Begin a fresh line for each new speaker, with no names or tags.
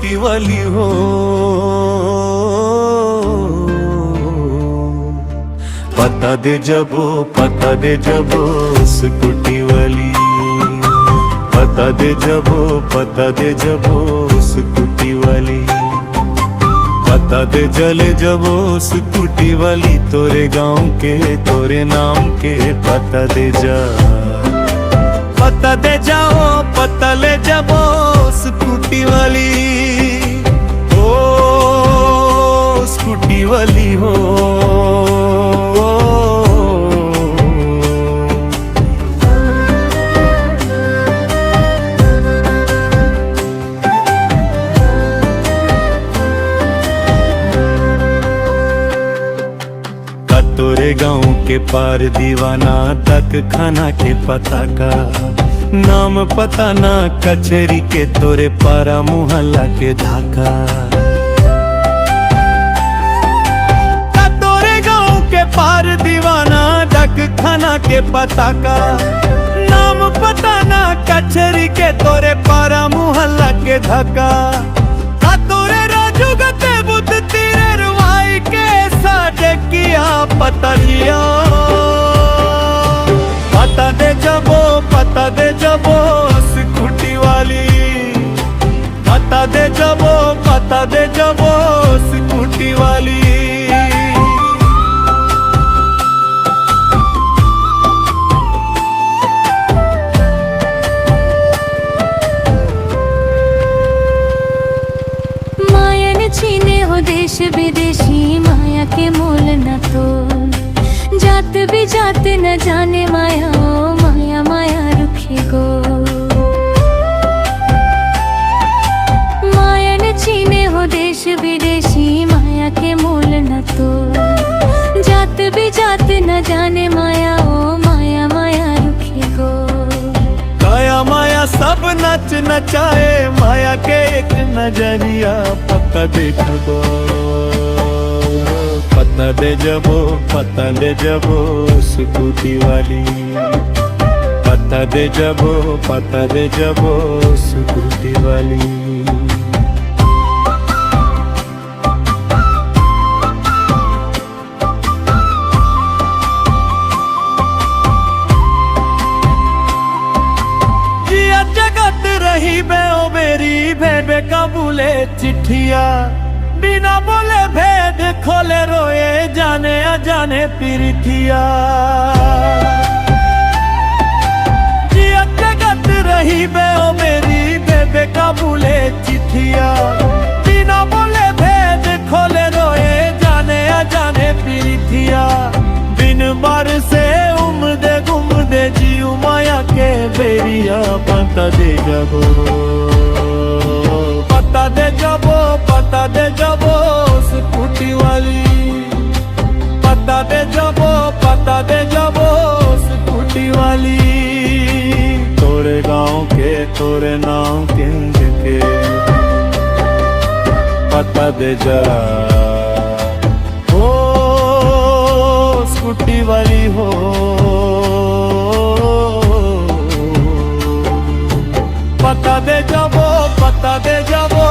Scooty वाली हो। पता दे जबो, पता दे जबो स्कूटी वाली। पता दे जबो, पता दे जबो स्कूटी वाली। पता दे जले जबो स्कूटी वाली। तोरे गांव के तोरे नाम के पता दे जा। पता दे जाओ, पता ले जाबो स्कूटी वाली। ओ स्कूटी वाली हो। तोरे गांव के पार दीवाना तक खाना के पता का नाम पता ना। कचहरी के तोरे पारा मुहल्ला के धाका। तोरे गांव के पार दीवाना तक खाना के पता का नाम पता ना। कचहरी के तोरे पारा मुहल्ला के धाका। तोरे राजू गते बुद्ध तेरे रुवाई के साजे किया पता लिया। पता दे जबो, पता दे जबो स्कूटी वाली। पता दे जबो, पता दे जबो स्कूटी वाली।
छीने हो देश विदेशी माया के मोल न तो। जात भी जात न जाने माया, ओ माया माया रुखी गो। माया ने छीने हो देश विदेशी माया के मोल न तो। जात भी जात न जाने माया, ओ माया माया रुखी गो।
काया माया सब नच नचाए माया के एक नजरिया। पता दे जबो, पता दे जबो, पता दे जबो स्कूटी वाली। पता दे जबो, पता दे जबो स्कूटी वाली। रही बे ओ मेरी भेबे काबूले चिट्ठिया। बिना बोले भेद खोले रोए जाने अजाने पीरितिया। जगत रही बे ओ मेरी भेबे काबूले चिट्ठिया। बिना बोले भेद खोले रोए जाने अजाने पीरितिया। बिन बार से उमदे गुमदे जीव माया के बेरिया। पता दे जबो, पता दे जबो, पता दे जबो स्कूटी वाली। पता दे जबो, पता दे जबो स्कूटी वाली। तोरे गांव के तोरे नाम के पता दे जा। ओ स्कूटी वाली हो। पता दे जबो, पता दे जबो